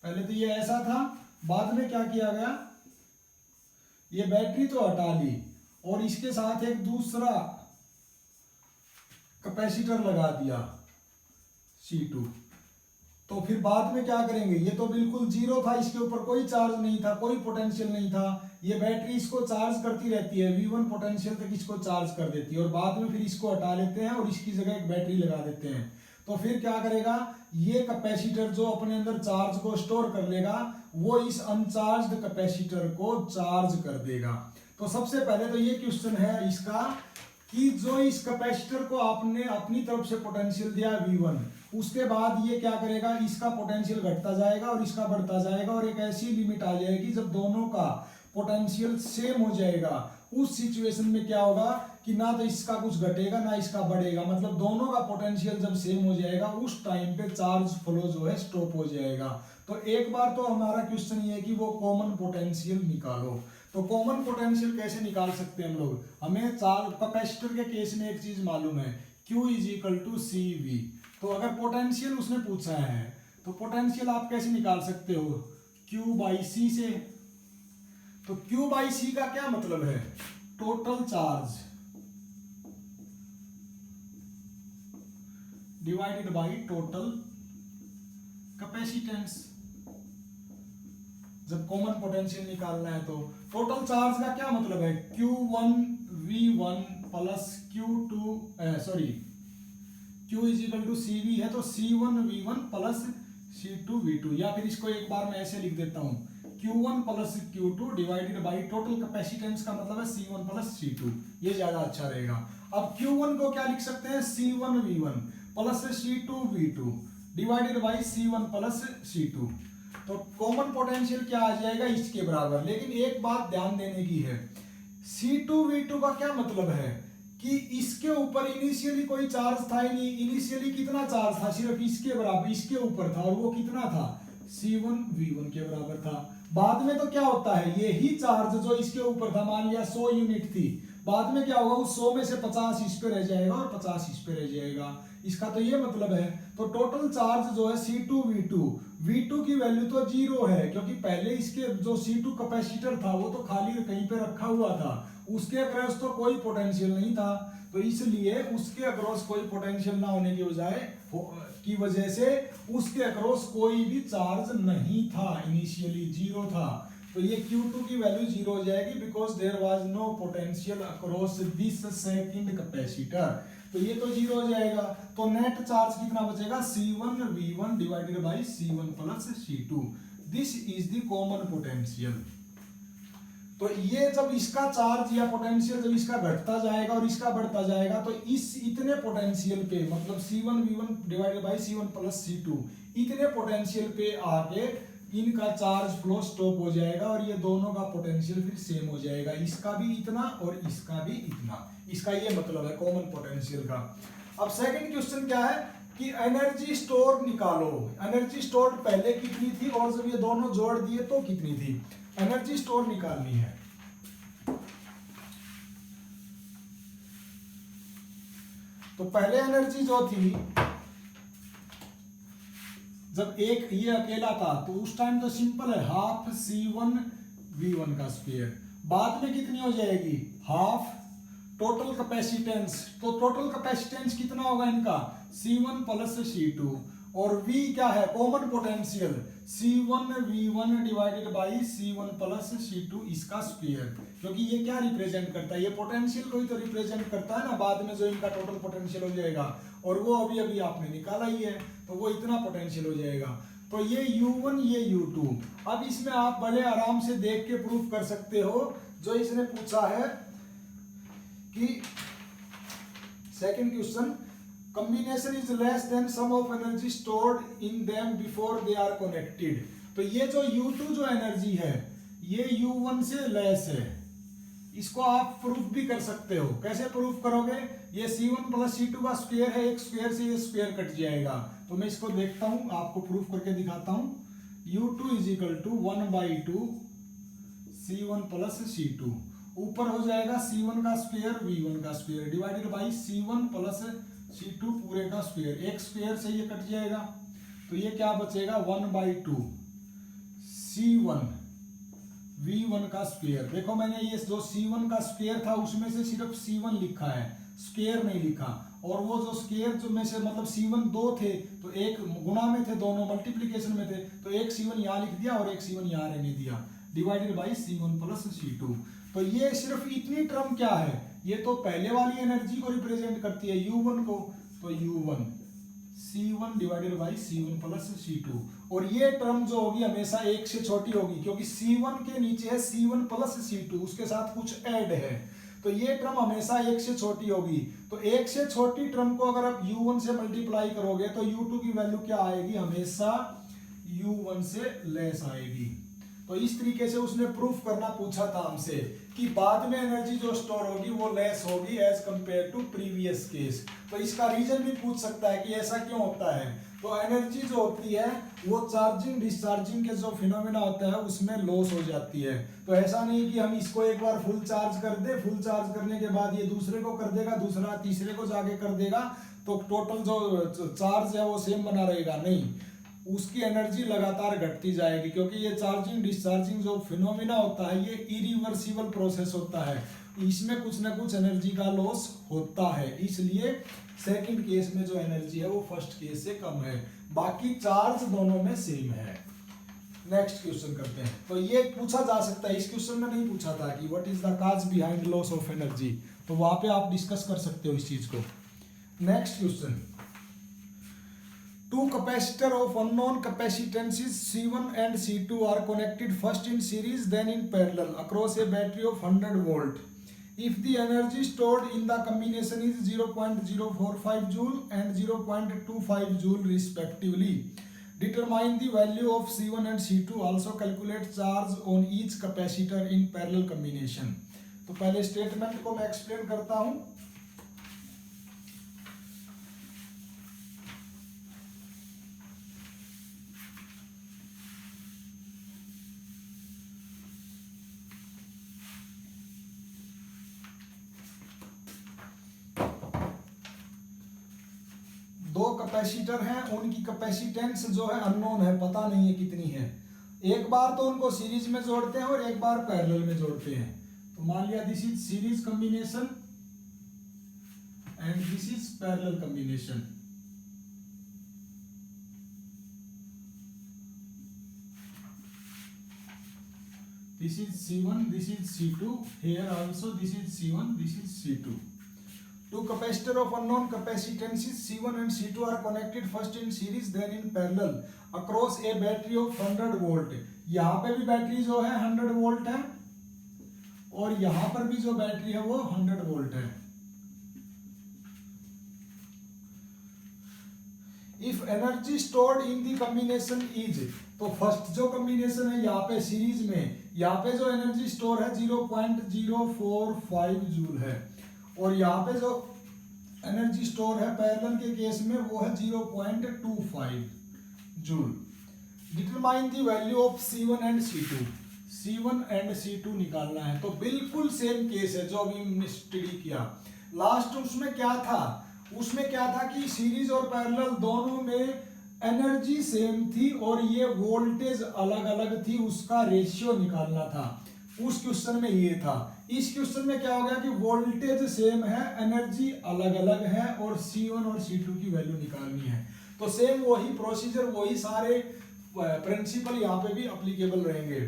पहले तो ये ऐसा था, बाद में क्या किया गया, ये बैटरी तो हटा ली और इसके साथ एक दूसरा कैपेसिटर लगा दिया C2। तो फिर बाद में क्या करेंगे, ये तो बिल्कुल जीरो था, इसके ऊपर कोई चार्ज नहीं था, कोई पोटेंशियल नहीं था, ये बैटरी इसको चार्ज करती रहती है, V1 पोटेंशियल तक इसको चार्ज कर देती है, और बाद में फिर इसको हटा लेते हैं और इसकी जगह एक बैटरी लगा देते हैं। तो फिर क्या करेगा, ये कैपेसिटर जो अपने अंदर चार्ज को स्टोर कर लेगा, वो इस अनचार्ज्ड कैपेसिटर को चार्ज कर देगा। तो सबसे पहले तो ये क्वेश्चन है इसका कि जो इस कैपेसिटर को आपने अपनी तरफ से पोटेंशियल दिया V1, उसके बाद ये क्या करेगा, इसका पोटेंशियल घटता जाएगा और इसका बढ़ता जाएगा, और एक ऐसी लिमिट आ जाएगी जब दोनों का पोटेंशियल सेम हो जाएगा। उस सिचुएशन में क्या होगा कि ना तो इसका कुछ घटेगा ना इसका बढ़ेगा, मतलब दोनों का पोटेंशियल जब सेम हो जाएगा उस टाइम पे चार्ज फ्लो जो है स्टॉप हो जाएगा। तो एक बार तो हमारा क्वेश्चन ये है कि वो कॉमन पोटेंशियल निकालो। तो कॉमन पोटेंशियल कैसे निकाल सकते हैं हम लोग, हमें कैपेसिटर के केस में एक चीज मालूम है, Q = CV। तो अगर पोटेंशियल उसने पूछा है तो पोटेंशियल आप कैसे निकाल सकते हो, Q/C से। तो Q/C का क्या मतलब है, total charge divided by total capacitance. जब कॉमन पोटेंशियल निकालना है तो टोटल चार्ज का क्या मतलब है, Q1V1 प्लस Q = CV है, तो C1V1 प्लस C2V2, या फिर इसको एक बार मैं ऐसे लिख देता हूं, Q1 plus Q2 divided by total capacitance का मतलब है C1 प्लस C2, ये ज्यादा अच्छा रहेगा। अब Q1 को क्या लिख सकते हैं, C1V1 plus C2V2 divided by C1 plus C2। तो कॉमन पोटेंशियल क्या आ जाएगा, इसके बराबर। लेकिन एक बात ध्यान देने की है, C2V2 का क्या मतलब है कि इसके ऊपर इनिशियली कोई चार्ज था ही नहीं, इनिशियली कितना चार्ज था, सिर्फ इसके बराबर, इसके ऊपर था, और वो कितना था, C1V1 के बराबर था। बाद में तो क्या होता है, यही चार्ज जो इसके ऊपर था, मान लिया 100 यूनिट थी, बाद में क्या होगा, उस 100 में से 50 इस पे रह जाएगा और 50 इस पे रह जाएगा। इसका तो ये मतलब है। तो टोटल चार्ज जो है V2 की वैल्यू तो 0 है, क्योंकि पहले इसके जो C2 कैपेसिटर था वो तो खाली कहीं पे रखा हुआ था, उसके अक्रॉस तो कोई पोटेंशियल नहीं था, तो इसलिए उसके अक्रॉस कोई पोटेंशियल ना होने की वजह से उसके अक्रॉस कोई भी चार्ज नहीं था, इनिशियली 0 था। तो ये Q2 की वैल्यू 0 हो जाएगी, because there was no potential across this second capacitor. तो ये तो 0 हो जाएगा। तो नेट चार्ज कितना बचेगा, C1V1 divided by C1 plus C2। This is the common potential. तो ये जब इसका चार्ज या पोटेंशियल जब इसका घटता जाएगा और इसका बढ़ता जाएगा, तो इस इतने पोटेंशियल पे, मतलब C1V1 divided by C1 plus C2, इतने पोटेंशियल पे आके इनका चार्ज फ्लो स्टॉप हो जाएगा और ये दोनों का पोटेंशियल फिर सेम हो जाएगा, इसका भी इतना और इसका भी इतना। इसका ये मतलब है कॉमन पोटेंशियल का। अब सेकंड क्वेश्चन क्या है कि एनर्जी स्टोर निकालो। एनर्जी स्टोर पहले कितनी थी और जब ये दोनों जोड़ दिए तो कितनी थी, एनर्जी स्टोर निकालनी है। तो पहले एनर्जी जो थी, जब एक ये अकेला था तो उस टाइम तो सिंपल है, हाफ C1V1 का स्क्वायर। बाद में कितनी हो जाएगी, हाफ टोटल कैपेसिटेंस। तो टोटल कैपेसिटेंस कितना होगा इनका, C1 प्लस C2, और V क्या है, common potential, C1V1 divided by C1 plus C2 इसका स्क्वायर। क्योंकि ये क्या रिप्रेजेंट करता है, ये पोटेंशियल को ही तो रिप्रेजेंट करता है ना, बाद में जो इनका टोटल पोटेंशियल हो जाएगा, और वो अभी अभी आपने निकाला ही है, तो वो इतना पोटेंशियल हो जाएगा। तो ये U1 ये U2। अब इसमें आप बड़े आराम से देख के प्रूफ कर सकते हो। जो इसने पूछा है कि second question, combination is less than sum of energy stored in them before they are connected। तो ये जो U2 जो एनर्जी है ये U1 से लेस है, इसको आप प्रूफ भी कर सकते हो। कैसे प्रूफ करोगे? ये C1 प्लस C2 का स्क्वायर है, एक स्क्वायर से ये स्क्वायर कट जाएगा। तो मैं इसको देखता हूं, आपको प्रूफ करके दिखाता हूं। U2 is equal to 1/2 C1 plus C2, ऊपर हो जाएगा C1 का स्क्वायर V1 का square divided by C1 plus C2 पूरे का स्क्वायर, एक स्क्वायर से ये कट जाएगा। तो ये क्या बचेगा? 1/2 C1 V1 का स्क्वायर। देखो मैंने ये जो C1 का स्क्वायर था उसमें से सिर्फ C1 लिखा है, स्क्वायर नहीं लिखा। और वो जो स्क्वायर जो में से मतलब C1 दो थे तो एक गुणा में थे, दोनों मल्टीप्लिकेशन में थे, तो एक C1 यहाँ लिख दिया और एक C1 यहाँ रहने दिया, divided by C1 plus C2। तो ये सिर्फ इतनी टर्म क्या है? ये तो पहले वाली एनर्जी को रिप्रेजेंट करती है, U1 को। तो U1 C1 divided by C1 plus C2। और ये टर्म जो होगी हमेशा एक से छोटी होगी, क्योंकि C1 के नीचे है C1 प्लस C2, उसके साथ कुछ ऐड है, तो ये टर्म हमेशा एक से छोटी होगी। तो एक से छोटी टर्म को अगर आप U1 से मल्टीप्लाई करोगे तो U2 की वैल्यू क्या आएगी? हमेशा U1 से लेस आएगी। तो इस तरीके से उसने प्रूफ करना पूछा था हमसे कि बाद में एनर्जी जो स्टोर होगी वो लेस होगी as compare to previous case. तो इसका रीजन भी पूछ सकता है कि ऐसा क्यों होता है। तो एनर्जी जो होती है वो चार्जिंग डिस्चार्जिंग के जो फिनोमेना होता है उसमें लॉस हो जाती है। तो ऐसा नहीं कि हम इसको एक बार फुल चार्ज कर दे, फुल चार्ज करने के बाद ये दूसरे को कर देगा, दूसरा तीसरे को जाके कर देगा, तो टोटल जो चार्ज है वो सेम बना रहेगा, नहीं, उसकी एनर्जी लगातार घटती जाएगी, क्योंकि ये चार्जिंग डिस्चार्जिंग जो फिनोमिना होता है ये इरिवर्सिबल प्रोसेस होता है, इसमें कुछ ना कुछ एनर्जी का लॉस होता है। इसलिए सेकंड केस में जो एनर्जी है वो फर्स्ट केस से कम है, बाकी चार्ज दोनों में सेम है। नेक्स्ट क्वेश्चन करते हैं। तो ये पूछा जा सकता है, इस क्वेश्चन में नहीं पूछा था कि what is the cause behind loss of energy, तो वहां पे आप डिस्कस कर सकते हो इस चीज को। Next question, two capacitor of unknown capacitances C1 and C2 are connected first in series then in parallel across a battery of 100 volt. If the energy stored in the combination is 0.045 joule and 0.25 joule respectively, determine the value of C1 and C2. Also calculate charge on each capacitor in parallel combination. तो पहले statement को मैं explain करता हूं। दो capacitor हैं, उनकी capacitance जो है अननोन है, पता नहीं है कितनी है। एक बार तो उनको सीरीज में जोड़ते हैं और एक बार पैरेलल में जोड़ते हैं। तो मान लिया this is series combination and this is parallel combination. This is C1, this is C2. Here also this is C1, this is C2. Two capacitor of unknown capacitances C1 and C2 are connected first in series then in parallel across a battery of 100 volt. यहाँ पे भी battery जो है 100 volt है और यहाँ पर भी जो बैटरी है वो 100 वोल्ट है। If energy stored in the combination is, तो फर्स्ट जो कॉम्बिनेशन है यहाँ पे सीरीज में, यहाँ पे जो एनर्जी स्टोर है 0.045 जूल है और यहाँ पे जो एनर्जी स्टोर है पैरेलल के केस में वो है 0.25 joule. Determine the value of C1 and C2। C1 and C2 निकालना है। तो बिल्कुल सेम केस है जो अभी हमने स्टडी किया। लास्ट उसमें क्या था? उसमें क्या था कि सीरीज और पैरेलल दोनों में एनर्जी सेम थी और ये वोल्टेज अलग अलग थी, उसका रेशियो निकालना था। उस क्वेश्चन में ये था। इस क्वेश्चन में क्या हो गया कि वोल्टेज सेम है, एनर्जी अलग अलग है और C1 और C2 की वैल्यू निकालनी है। तो सेम वही प्रोसीजर, वही सारे प्रिंसिपल यहाँ पे भी एप्लीकेबल रहेंगे।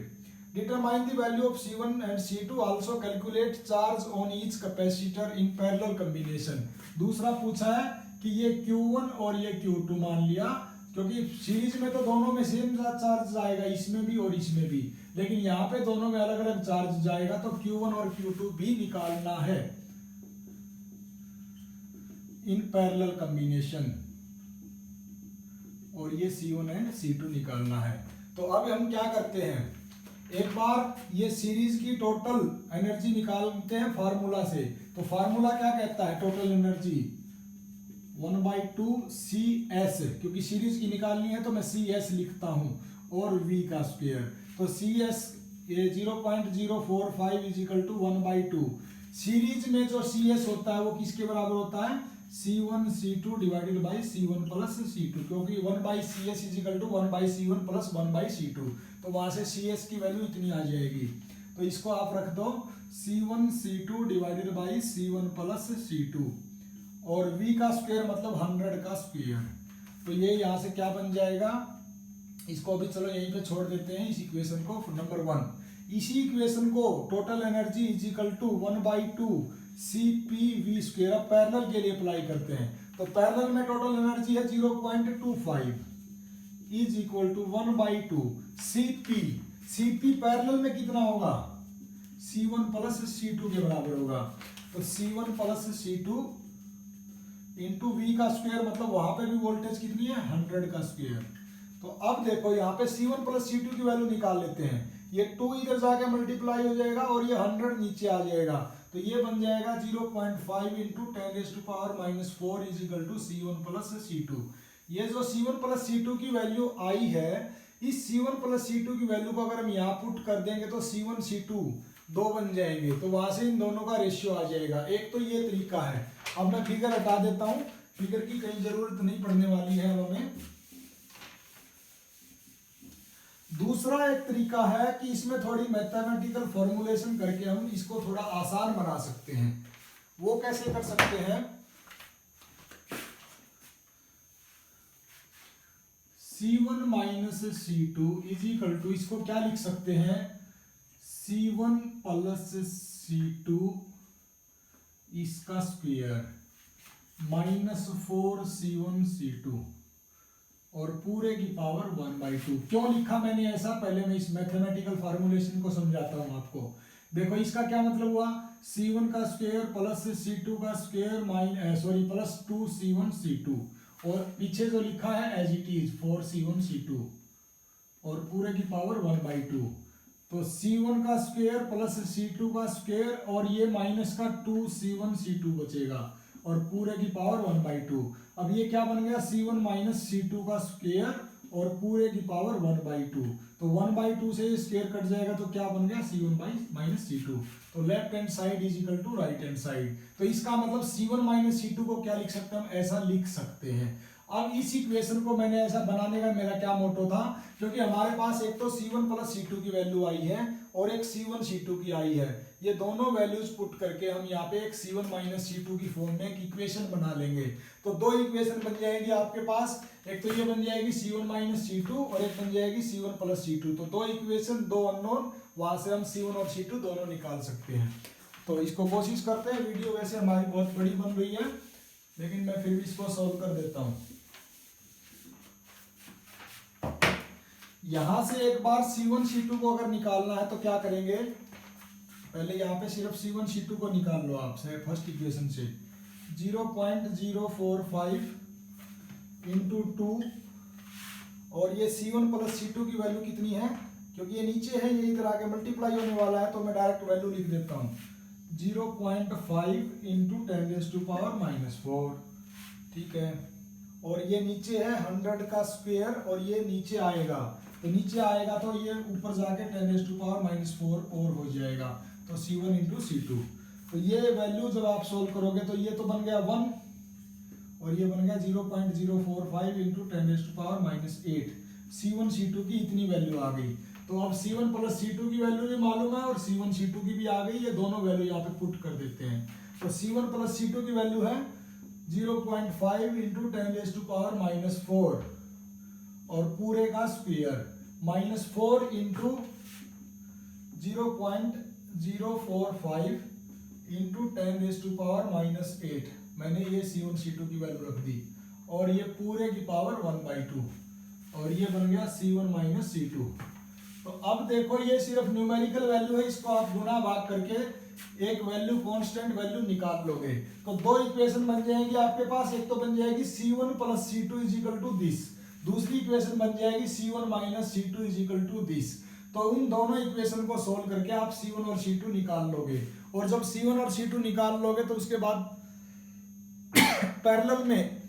Determine the value of C1 and C2, also calculate charge on each capacitor in parallel combination. दूसरा पूछा है कि ये Q1 और ये Q2 मान लिया, क्योंकि सीरीज में तो दोनों में सेम चार्ज जाएगा, इसमें भी और इसमें भी, लेकिन यहाँ पे दोनों में अलग अलग चार्ज जाएगा, तो Q1 और Q2 भी निकालना है इन पैरेलल कॉम्बिनेशन और ये C1 एंड C2 निकालना है। तो अब हम क्या करते हैं, एक बार ये सीरीज की टोटल एनर्जी निकालते हैं फार्मूला से। तो फार्मूला क्या कहता है, टोटल एनर्जी 1/2 CS, क्योंकि सीरीज की निकालनी है तो मैं CS लिखता हूं, और V का स्क्वायर। तो CS ये 0.045 इज इक्वल टू 1/2। सीरीज में जो CS होता है वो किसके बराबर होता है, C1 C2 divided by C1 plus C2, क्योंकि 1/CS is equal to 1/C1 plus 1/C2। तो वहां से CS की वैल्यू इतनी आ जाएगी। तो इसको आप रख दो C1 C2 divided by C1 plus C2, और V का स्क्वायर मतलब 100 का स्क्वायर। तो ये यहाँ से क्या बन जाएगा, इसको अभी चलो यहीं पे छोड़ देते हैं इस इक्वेशन को, नंबर 1। इसी इक्वेशन को total energy is equal to 1/2 CPV square, अब पैरेलल के लिए अप्लाई करते हैं। तो पैरेलल में टोटल एनर्जी है 0.25 is equal to 1/2 CP parallel में कितना होगा, C1 प्लस C2 के बराबर होगा। तो C1 plus C2 into V का स्क्वायर, मतलब वहां पे भी वोल्टेज कितनी है, 100 का स्क्वायर। तो अब देखो यहाँ पे C1 प्लस C2 की वैल्यू निकाल लेते हैं। ये 2 इधर जाके मल्टीप्लाई हो जाएगा और ये 100 नीचे आ जाएगा। तो ये बन जाएगा 0.5 into 10⁻⁻⁴ is equal to C1 plus C2। ये जो C1 प्लस C2 की वैल्यू आई है, इस C1 प्लस C2 की वैल्यू को अगर हम यहाँ पुट कर देंगे तो C1 C2 2 बन जाएंगे। तो वहां से इन दोनों का रेशियो आ जाएगा। एक तो ये तरीका है। अब मैं फिगर हटा देता हूं, फिगर की कहीं जरूरत नहीं पड़ने वाली है अब हमें। दूसरा एक तरीका है कि इसमें थोड़ी मैथमेटिकल फॉर्मुलेशन करके हम इसको थोड़ा आसान बना सकते हैं। वो कैसे कर सकते हैं, C1 minus C2 is equal to, इसको क्या लिख सकते हैं, C1 प्लस C2 इसका स्क्वायर माइनस 4C1 C2 और पूरे की पावर 1/2। क्यों लिखा मैंने ऐसा, पहले मैं इस मैथमेटिकल फार्मूलेशन को समझाता हूं आपको। देखो इसका क्या मतलब हुआ, C1 का स्क्वायर प्लस C2 का स्क्वायर प्लस 2C1 C2, और पीछे जो लिखा है as it is 4C1 C2 और पूरे की पावर 1/2। तो C1 का स्क्वायर प्लस C2 का स्क्वायर और ये माइनस का 2C1 C2 बचेगा और पूरे की पावर 1/2। अब ये क्या बन गया, C1 माइनस C2 का स्क्वायर और पूरे की पावर 1/2। तो 1/2 से ये स्क्वायर कट जाएगा तो क्या बन गया, C1 माइनस C2। तो left hand side is equal to right hand side. तो इसका मतलब C1 माइनस C2 को क्या लिख सकते हैं हम, ऐसा लिख सकते हैं। अब इस इक्वेशन को मैंने ऐसा बनाने का मेरा क्या मोटो था, क्योंकि हमारे पास एक तो C1 प्लस C2 की वैल्यू आई है और एक C1 C2 की आई है। ये दोनों वैल्यूज पुट करके हम यहाँ पे एक C1 माइनस C2 की फॉर्म में एक इक्वेशन बना लेंगे। तो दो इक्वेशन बन जाएंगी आपके पास, एक तो ये बन जाएगी C1 माइनस C2 और एक बन जाएगी C1 प्लस C2। तो दो इक्वेशन, दो अननोन, वहां से हम C1 और C2 दोनों निकाल सकते हैं। तो इसको कोशिश करते हैं। वीडियो वैसे हमारी बहुत बड़ी बन रही है, लेकिन मैं फिर भी इसको सॉल्व कर देता हूँ। यहां से एक बार C1 C2 को अगर निकालना है तो क्या करेंगे, पहले यहाँ पे सिर्फ C1 C2 को निकाल लो आप फर्स्ट इक्वेशन से। 0.045 इंटू 2 और ये C1 प्लस C2 की वैल्यू कितनी है, क्योंकि ये नीचे है, ये इधर आके मल्टीप्लाई होने वाला है, तो मैं डायरेक्ट वैल्यू लिख देता हूँ 0.5 इंटू 10⁻⁻⁴। ठीक है, और ये नीचे है 100 का स्क्वायर और ये नीचे आएगा, तो नीचे आएगा तो ये ऊपर जाके 10⁻⁻⁴ और हो जाएगा। तो C1 इंटू C2। तो ये वैल्यू जब आप सोल्व करोगे तो ये तो बन गया 1 और ये बन गया 0.045 इंटू 10⁻⁸ C1 C2 की इतनी वैल्यू आ गई। तो अब C1 प्लस C2 की वैल्यू भी मालूम है और C1 C2 की भी आ गई, ये दोनों वैल्यू यहाँ पे पुट कर देते हैं। तो C1 प्लस C2 की वैल्यू है 0.5 इंटू 10⁻⁻⁴ और पूरे का स्क्वायर -4 इंटू 0.045 इंटू 10⁻⁻⁸। मैंने ये C1 C2 की वैल्यू रख दी और ये पूरे की पावर 1/2 और ये बन गया C1 माइनस C2। तो अब देखो ये सिर्फ न्यूमेरिकल वैल्यू है, इसको आप गुना भाग करके एक वैल्यू कांस्टेंट वैल्यू निकाल लोगे तो दो इक्वेशन बन जाएंगी आपके पास। एक तो बन जाएगी C1 plus C2 is equal to this, दूसरी इक्वेशन बन जाएगी C1 minus C2 is equal to this. तो उन दोनों इक्वेशन को सोल्व करके आप C1 और C2 निकाल लोगे। और जब C1 और C2 निकाल लोगे तो उसके बाद पैरेलल में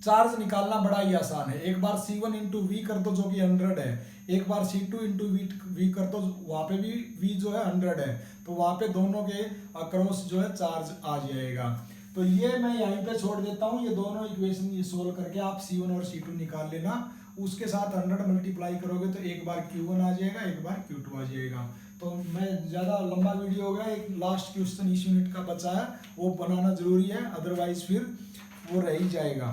चार्ज निकालना बड़ा ही आसान है। एक बार C1 इंटू वी कर दो जो कि 100 है, एक बार C2 इंटू वी कर दो, वहां पे भी V जो है 100 है, तो वहां पे दोनों के अक्रॉस जो है चार्ज आ जाएगा। तो ये मैं यहीं पे छोड़ देता हूँ, ये दोनों इक्वेशन ये सोल्व करके आप C1 और C2 निकाल लेना। उसके साथ 100 मल्टीप्लाई करोगे तो एक बार Q1 आ जाएगा, एक बार Q2 आ जाएगा। तो मैं ज़्यादा लंबा वीडियो हो गया, एक लास्ट क्वेश्चन इस यूनिट का बचा है, वो बनाना जरूरी है, अदरवाइज फिर वो रह ही जाएगा।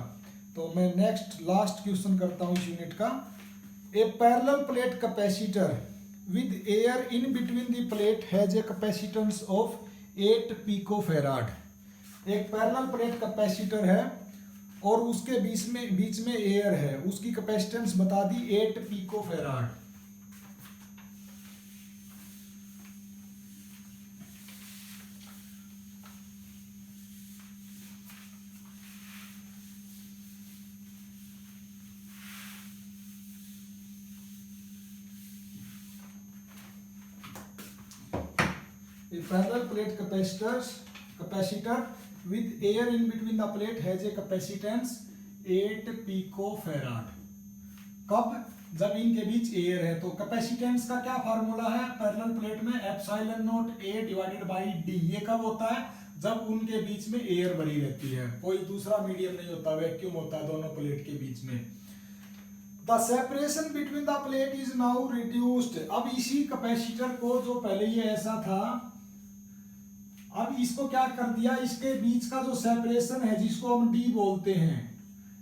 तो मैं नेक्स्ट लास्ट क्वेश्चन करता हूँ इस यूनिट का। A parallel plate capacitor with air in between the plate has a capacitance of 8 picofarad. एक पैरेलल प्लेट कैपेसिटर है और उसके बीच में एयर है, उसकी कैपेसिटेंस बता दी 8 picofarad. A parallel plate capacitor with air in between the plate has a capacitance 8 picofarad। कब? जब इनके बीच एयर है। तो कैपेसिटेंस का क्या फार्मूला है पैरेलल प्लेट में? Epsilon naught A divided by D। ये कब होता है? जब उनके बीच में एयर भरी रहती है, कोई दूसरा मीडियम नहीं होता, वैक्यूम होता है दोनों प्लेट के बीच में। The separation between the plate is now reduced. अब इसी कैपेसिटर को, जो पहले ये ऐसा था, अब इसको क्या कर दिया, इसके बीच का जो सेपरेशन है जिसको हम D बोलते हैं,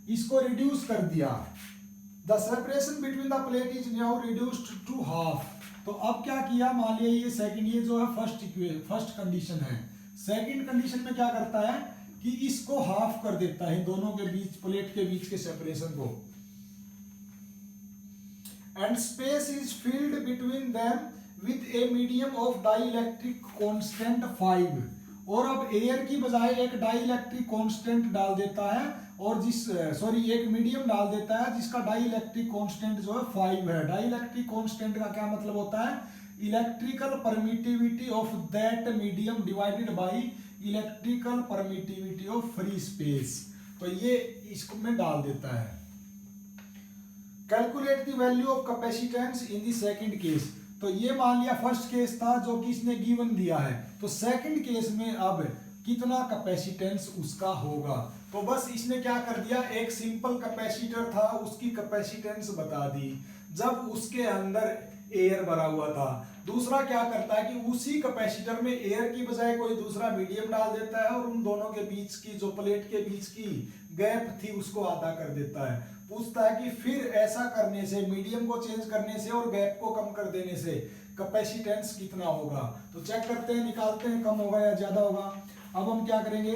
इसको रिड्यूस कर दिया। The separation between the plate is now reduced to half. तो अब क्या किया, मान लिया ये सेकंड, ये जो है फर्स्ट कंडीशन है। सेकंड कंडीशन में क्या करता है कि इसको हाफ कर देता है, दोनों के बीच, प्लेट के बीच के सेपरेशन को। And space is filled between them with a medium of dielectric constant 5। और अब एयर की बजाय एक डाइलेक्ट्रिक कांस्टेंट डाल देता है, और एक मीडियम डाल देता है जिसका डाइलेक्ट्रिक कांस्टेंट जो है 5 है। डाइलेक्ट्रिक कांस्टेंट का क्या मतलब होता है? Electrical permittivity of that medium divided by electrical permittivity of free space. तो ये इसको में डाल देता है। Calculate the value of capacitance in the second case. तो ये मान लिया फर्स्ट केस था जो कि इसने गिवन दिया है, तो सेकंड केस में अब कितना कैपेसिटेंस उसका होगा। तो बस इसने क्या कर दिया, एक सिंपल कैपेसिटर था, उसकी कैपेसिटेंस बता दी जब उसके अंदर एयर भरा हुआ था। दूसरा क्या करता है कि उसी कैपेसिटर में एयर की बजाय कोई दूसरा मीडियम डाल देता है और उन दोनों के बीच की, जो प्लेट के बीच की गैप थी, उसको आधा कर देता है। पूछता है कि फिर ऐसा करने से, मीडियम को चेंज करने से और गैप को कम कर देने से कैपेसिटेंस कितना होगा। तो चेक करते हैं, निकालते हैं, कम होगा या ज्यादा होगा। अब हम क्या करेंगे,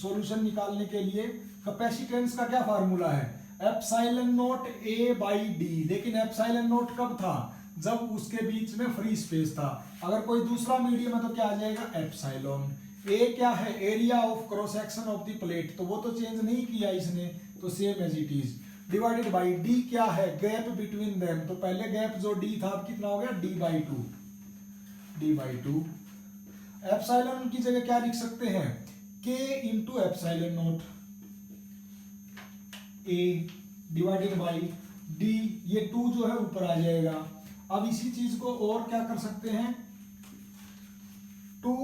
सॉल्यूशन निकालने के लिए कैपेसिटेंस का क्या फार्मूला है? Epsilon naught A by D। लेकिन एप्सिलॉन नॉट कब था? जब उसके बीच में फ्री स्पेस था। अगर कोई दूसरा मीडियम है तो क्या आ जाएगा? एप्सिलॉन। A क्या है? Area of cross section of the plate, तो वो तो चेंज नहीं किया इसने, तो same as it is. Divided by D क्या है? Gap between them. तो पहले गैप जो D था, अब कितना हो गया? D by two. एप्सिलॉन की जगह क्या लिख सकते हैं? K into epsilon naught A divided by D। ये 2 जो है ऊपर आ जाएगा। अब इसी चीज को और क्या कर सकते हैं, 2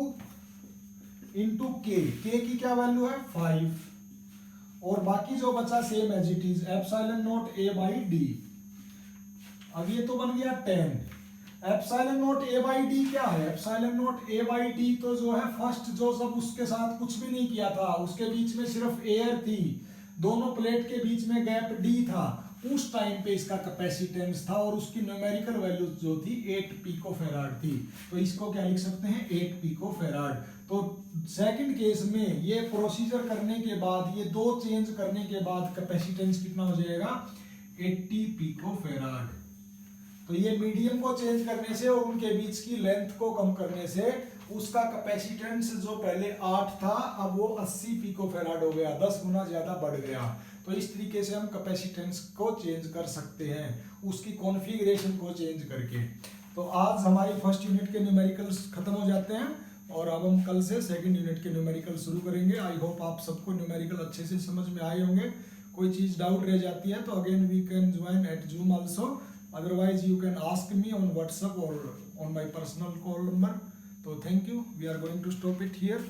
इंटू K। K की क्या वैल्यू है? 5। और बाकी जो बचा same as it is, epsilon naught A by D। अब ये तो बन गया 10। Epsilon naught A by D क्या है? Epsilon naught A by D तो जो है फर्स्ट, जो सब उसके साथ कुछ भी नहीं किया था, उसके बीच में सिर्फ एयर थी, दोनों प्लेट के बीच में गैप D था, उस टाइम पे इसका कैपेसिटेंस था, और उसकी न्यूमेरिकल वैल्यू जो थी 8 पिकोफैराड थी। तो इसको क्या लिख सकते हैं? 8 पिकोफैराड। तो सेकंड केस में ये प्रोसीजर करने के बाद, ये 2 चेंज करने के बाद कैपेसिटेंस कितना हो जाएगा? 80 पिकोफैराड। तो ये मीडियम को चेंज करने से और उनके बीच की लेंथ को कम करने से उसका कैपेसिटेंस जो पहले 8 था, अब वो 80 पिकोफैराड हो गया, 10 गुना ज्यादा बढ़ गया। तो इस तरीके से हम कैपेसिटेंस को चेंज कर सकते हैं, उसकी कॉन्फ़िगरेशन को चेंज करके। तो आज हमारी फर्स्ट यूनिट के न्यूमेरिकल्स खत्म हो जाते हैं और अब हम कल से सेकंड यूनिट के न्यूमेरिकल शुरू करेंगे। आई होप आप सबको न्यूमेरिकल अच्छे से समझ में आए होंगे। कोई चीज़ डाउट रह जाती है तो again we can join at Zoom also, otherwise you can ask me on WhatsApp और on my personal call number. तो thank you, we are going to stop it here.